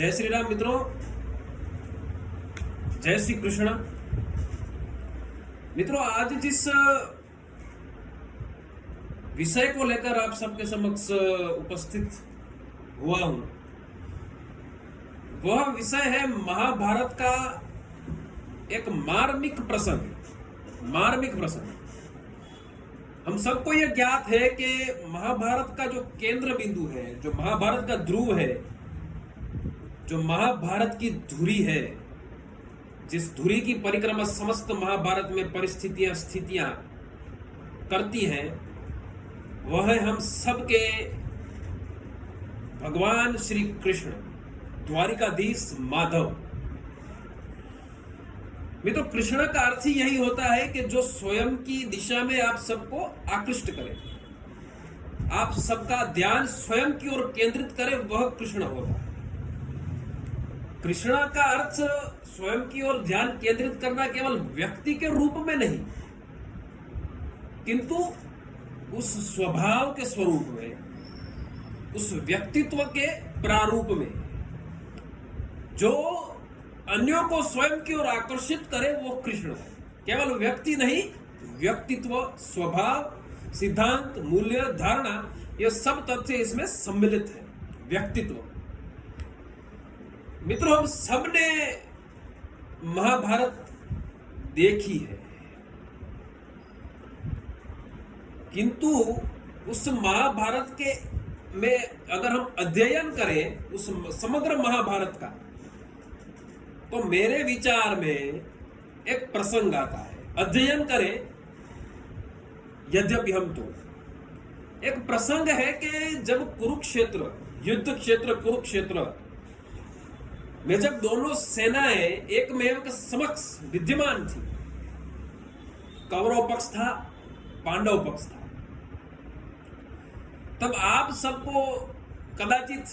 जय श्री राम मित्रों, जय श्री कृष्ण। मित्रों, आज जिस विषय को लेकर आप सबके समक्ष उपस्थित हुआ हूं, वह विषय है महाभारत का एक मार्मिक प्रसंग। हम सबको यह ज्ञात है कि महाभारत का जो केंद्र बिंदु है, जो महाभारत का ध्रुव है, जो महाभारत की धुरी है, जिस धुरी की परिक्रमा समस्त महाभारत में परिस्थितियां स्थितियां करती हैं, वह है हम सबके भगवान श्री कृष्ण, द्वारिकाधीश माधव। मित्रों, कृष्ण का अर्थ ही यही होता है कि जो स्वयं की दिशा में आप सबको आकृष्ट करे, आप सबका ध्यान स्वयं की ओर केंद्रित करे, वह कृष्ण होता है। कृष्ण का अर्थ स्वयं की ओर ध्यान केंद्रित करना केवल व्यक्ति के रूप में नहीं, किंतु उस स्वभाव के स्वरूप में, उस व्यक्तित्व के प्रारूप में, जो अन्यों को स्वयं की ओर आकर्षित करे, वो कृष्ण है। केवल व्यक्ति नहीं, व्यक्तित्व, स्वभाव, सिद्धांत, मूल्य, धारणा, ये सब तथ्य इसमें सम्मिलित है। व्यक्तित्व। मित्रों, हम सबने महाभारत देखी है, किंतु उस महाभारत के में अगर हम अध्ययन करें उस समग्र महाभारत का, तो मेरे विचार में एक प्रसंग आता है। अध्ययन करें यद्यपि हम, तो एक प्रसंग है कि जब कुरुक्षेत्र, युद्ध क्षेत्र कुरुक्षेत्र में जब दोनों सेनाएं एकमेव के समक्ष विद्यमान थी, कौरव पक्ष था, पांडव पक्ष था, तब आप सबको कदाचित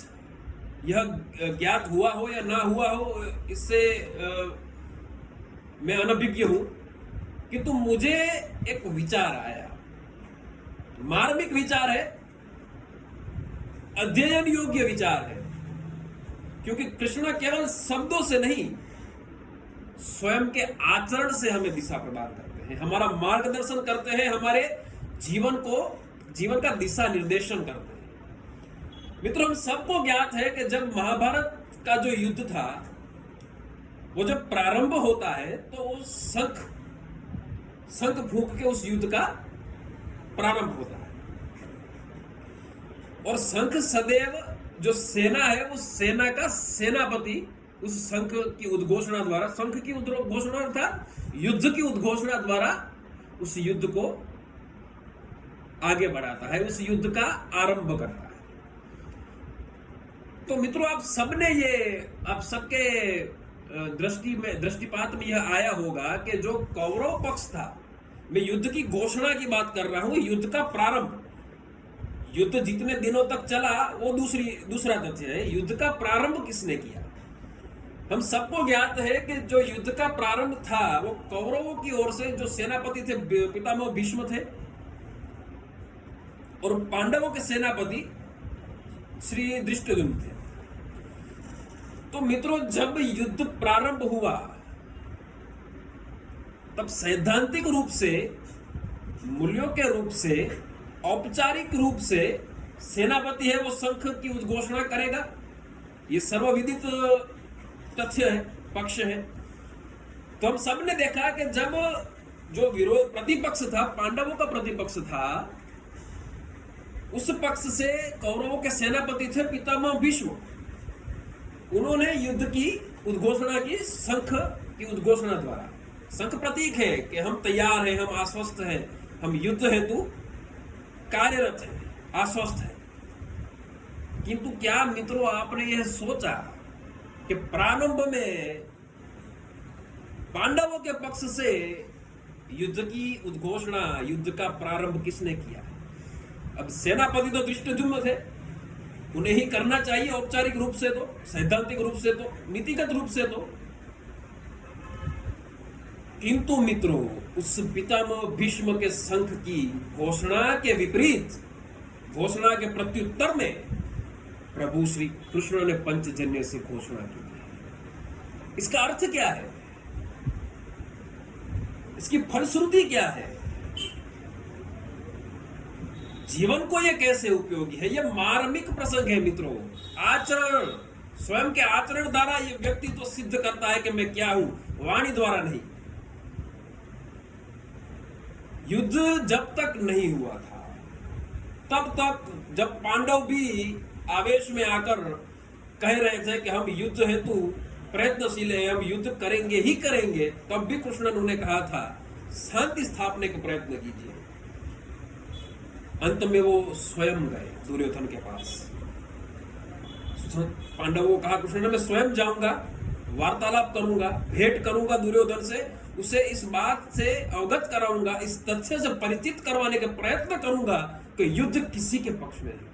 यह ज्ञात हुआ हो या ना हुआ हो, इससे मैं अनभिज्ञ हूं, किंतु मुझे एक विचार आया, मार्मिक विचार है, अध्ययन योग्य विचार है। क्योंकि कृष्ण केवल शब्दों से नहीं, स्वयं के आचरण से हमें दिशा प्रदान करते हैं, हमारा मार्गदर्शन करते हैं, हमारे जीवन का दिशा निर्देशन करते हैं। मित्रों, हम सबको ज्ञात है कि जब महाभारत का जो युद्ध था, वो जब प्रारंभ होता है, तो शंख फूंक के उस युद्ध का प्रारंभ होता है। और शंख सदैव, जो सेना है, उस सेना का सेनापति उस शंख की उद्घोषणा द्वारा, शंख की उद्घोषणा अर्थात युद्ध की उद्घोषणा द्वारा उस युद्ध को आगे बढ़ाता है, उस युद्ध का आरंभ करता है। तो मित्रों, आप सबके दृष्टिपात में यह आया होगा कि जो कौरव पक्ष था, मैं युद्ध की घोषणा की बात कर रहा हूं, युद्ध का प्रारंभ, युद्ध जितने दिनों तक चला वो दूसरा तथ्य है। युद्ध का प्रारंभ किसने किया? हम सबको ज्ञात है कि जो युद्ध का प्रारंभ था, वो कौरवों की ओर से जो सेनापति थे, पितामह भीष्म थे, और पांडवों के सेनापति श्री धृष्टद्युम्न थे। तो मित्रों, जब युद्ध प्रारंभ हुआ, तब सैद्धांतिक रूप से, मूल्यों के रूप से, औपचारिक रूप से सेनापति है वो शंख की उद्घोषणा करेगा। ये सर्वविदित तथ्य है, पक्ष है। तो हम सबने देखा कि जब जो विरोध प्रतिपक्ष था, पांडवों का प्रतिपक्ष था, उस पक्ष से कौरवों के सेनापति थे पितामह भीष्म। उन्होंने युद्ध की उद्घोषणा की शंख की उद्घोषणा द्वारा। शंख प्रतीक है कि हम तैयार हैं, हम आश्वस्त हैं, हम युद्ध हेतु कार्यरत है, आश्वस्त है। किंतु क्या मित्रों, आपने यह सोचा कि प्रारंभ में पांडवों के पक्ष से युद्ध की उद्घोषणा, युद्ध का प्रारंभ किसने किया? अब सेनापति तो धृष्टद्युम्न थे, उन्हें ही करना चाहिए, औपचारिक रूप से तो, सैद्धांतिक रूप से तो, नीतिगत रूप से तो। किंतु मित्रों, उस पितामह भीष्म के शंख की घोषणा के विपरीत, घोषणा के प्रत्युत्तर में प्रभु श्री कृष्ण ने पंचजन्य से घोषणा की। इसका अर्थ क्या है? इसकी फलश्रुति क्या है? जीवन को यह कैसे उपयोगी है? यह मार्मिक प्रसंग है मित्रों। आचरण, स्वयं के आचरण द्वारा यह व्यक्ति तो सिद्ध करता है कि मैं क्या हूं, वाणी द्वारा नहीं। युद्ध जब तक नहीं हुआ था, तब तक जब पांडव भी आवेश में आकर कह रहे थे कि हम युद्ध हेतु प्रयत्नशील हैं, हम युद्ध करेंगे ही करेंगे, तब भी कृष्ण ने उन्हें कहा था शांति स्थापने का प्रयत्न कीजिए। अंत में वो स्वयं गए दुर्योधन के पास। पांडवों को कहा कृष्ण ने, मैं स्वयं जाऊंगा, वार्तालाप करूंगा, भेंट करूंगा दुर्योधन से, उसे इस बात से अवगत कराऊंगा, इस तथ्य से परिचित करवाने का प्रयत्न करूंगा कि युद्ध किसी के पक्ष में नहीं।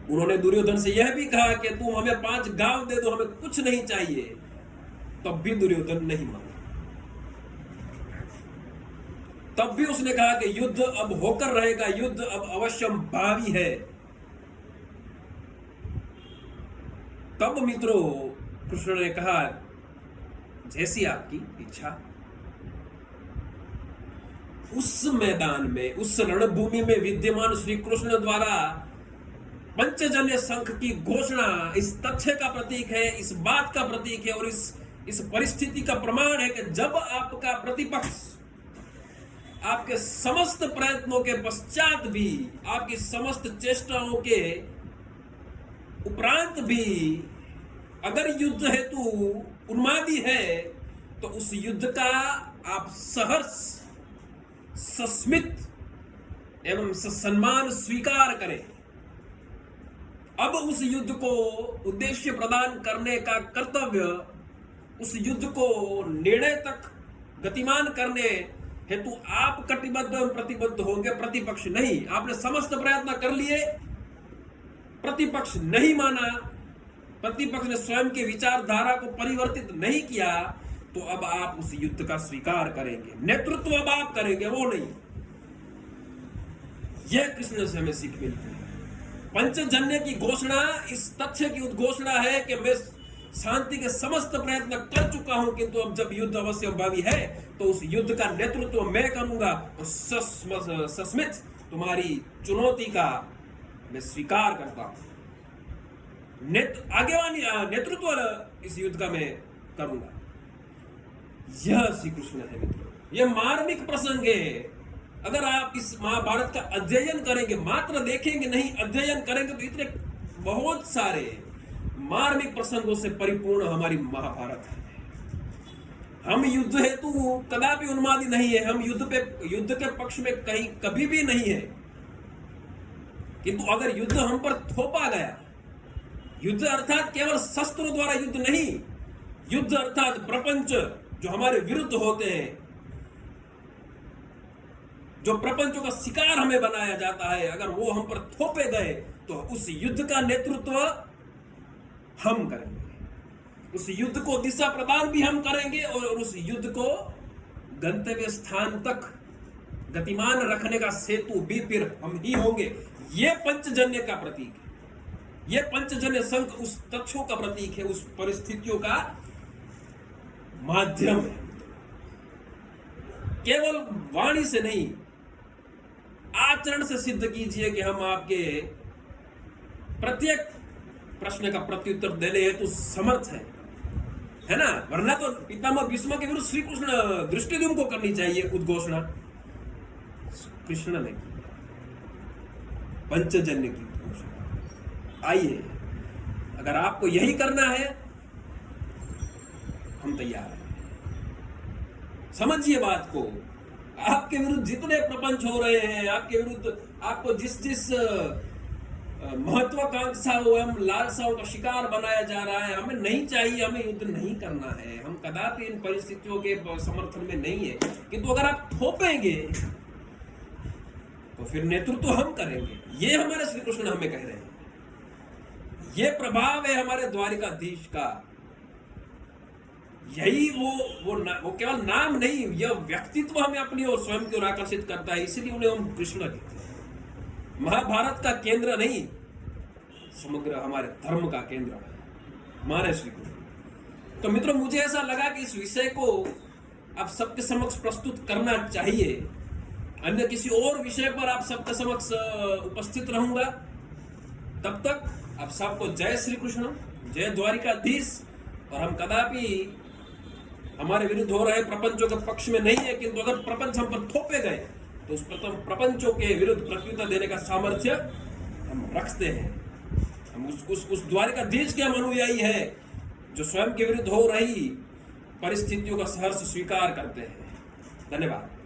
उन्होंने दुर्योधन से यह भी कहा कि तुम हमें 5 गांव दे दो, हमें कुछ नहीं चाहिए। तब भी दुर्योधन नहीं माना। तब भी उसने कहा कि युद्ध अब होकर रहेगा, युद्ध अब अवश्यम भावी है। तब मित्रों कृष्ण ने कहा, जैसी आपकी इच्छा। उस मैदान में, उस रणभूमि में विद्यमान श्री कृष्ण द्वारा पंचजन्य संघ की घोषणा इस तथ्य का प्रतीक है, इस बात का प्रतीक है और इस परिस्थिति का प्रमाण है कि जब आपका प्रतिपक्ष आपके समस्त प्रयत्नों के पश्चात भी, आपकी समस्त चेष्टाओं के उपरांत भी अगर युद्ध हेतु उन्मादी है, तो उस युद्ध का आप सहर्ष, सस्मित एवं ससम्मान स्वीकार करें। अब उस युद्ध को उद्देश्य प्रदान करने का कर्तव्य, उस युद्ध को निर्णय तक गतिमान करने हेतु आप कटिबद्ध एवं प्रतिबद्ध होंगे, प्रतिपक्ष नहीं। आपने समस्त प्रयत्न कर लिए, प्रतिपक्ष नहीं माना, प्रतिपक्ष ने स्वयं के विचारधारा को परिवर्तित नहीं किया, तो अब आप उस युद्ध का स्वीकार करेंगे, नेतृत्व अब आप करेंगे, वो नहीं। यह कृष्ण से हमें सीख मिलती है। पंचजन्य की घोषणा इस तथ्य की उद्घोषणा है कि मैं शांति के समस्त प्रयत्न कर चुका हूं, किंतु अब जब युद्ध अवश्य भावी है तो उस युद्ध का नेतृत्व मैं करूंगा और सस्मित तुम्हारी चुनौती का मैं स्वीकार करता हूं। आगेवानी नेतृत्व इस युद्ध का मैं करूंगा। यह श्री कृष्ण है मित्रों, यह मार्मिक प्रसंग है। अगर आप इस महाभारत का अध्ययन करेंगे, मात्र देखेंगे नहीं, अध्ययन करेंगे, तो इतने बहुत सारे मार्मिक प्रसंगों से परिपूर्ण हमारी महाभारत है। हम युद्ध हेतु कदापि उन्मादी नहीं है, हम युद्ध के पक्ष में कहीं कभी भी नहीं है, किंतु अगर युद्ध हम पर थोपा गया, युद्ध अर्थात केवल शस्त्रों द्वारा युद्ध नहीं, युद्ध अर्थात प्रपंच जो हमारे विरुद्ध होते हैं, जो प्रपंचों का शिकार हमें बनाया जाता है, अगर वो हम पर थोपे गए तो उस युद्ध का नेतृत्व हम करेंगे, उस युद्ध को दिशा प्रदान भी हम करेंगे और उस युद्ध को गंतव्य स्थान तक गतिमान रखने का सेतु भी फिर हम ही होंगे। ये पंचजन्य का प्रतीक है, ये पंचजन्य संघ उस तथ्यों का प्रतीक है, उस परिस्थितियों का माध्यम है। केवल वाणी से नहीं, आचरण से सिद्ध कीजिए कि हम आपके प्रत्येक प्रश्न का प्रत्युत्तर देने हेतु समर्थ है ना। वरना तो पितामह भीष्म के विरुद्ध श्री कृष्ण दृष्टिद्युम्न को करनी चाहिए उद्घोषणा, कृष्ण ने की, पंचजन्य की उद्घोषणा। आइए, अगर आपको यही करना है, हम तैयार हैं। समझिए बात को। आपके विरुद्ध जितने प्रपंच हो रहे हैं, आपके विरुद्ध आपको जिस जिस महत्वाकांक्षाओं एवं लालसाओं का शिकार बनाया जा रहा है, हमें नहीं चाहिए, हमें युद्ध नहीं करना है, हम कदापि इन परिस्थितियों के समर्थन में नहीं है। किंतु अगर आप थोपेंगे तो फिर नेतृत्व हम करेंगे। ये हमारे श्री कृष्ण हमें कह रहे हैं, ये प्रभाव है हमारे द्वारिकाधीश का। यही वो केवल नाम नहीं, यह व्यक्तित्व हमें अपनी ओर स्वयं की ओर आकर्षित करता है। इसलिए उन्हें हम कृष्ण कहते हैं। महाभारत का केंद्र नहीं, समग्र हमारे धर्म का केंद्र हमारे श्री कृष्ण। तो मित्रों, मुझे ऐसा लगा कि इस विषय को आप सबके समक्ष प्रस्तुत करना चाहिए। अन्य किसी और विषय पर आप सबके समक्ष उपस्थित रहूंगा। तब तक आप सबको जय श्री कृष्ण, जय द्वारिकाधीश। और हम कदापि हमारे विरुद्ध हो रहे प्रपंचों के पक्ष में नहीं है, किंतु अगर प्रपंच हम पर थोपे गए तो उस प्रपंचों के विरुद्ध प्रत्युत्तर देने का सामर्थ्य हम रखते हैं। हम उस द्वारिकाधीश के हम अनुयायी है जो स्वयं के विरुद्ध हो रही परिस्थितियों का सहर्ष स्वीकार करते हैं। धन्यवाद।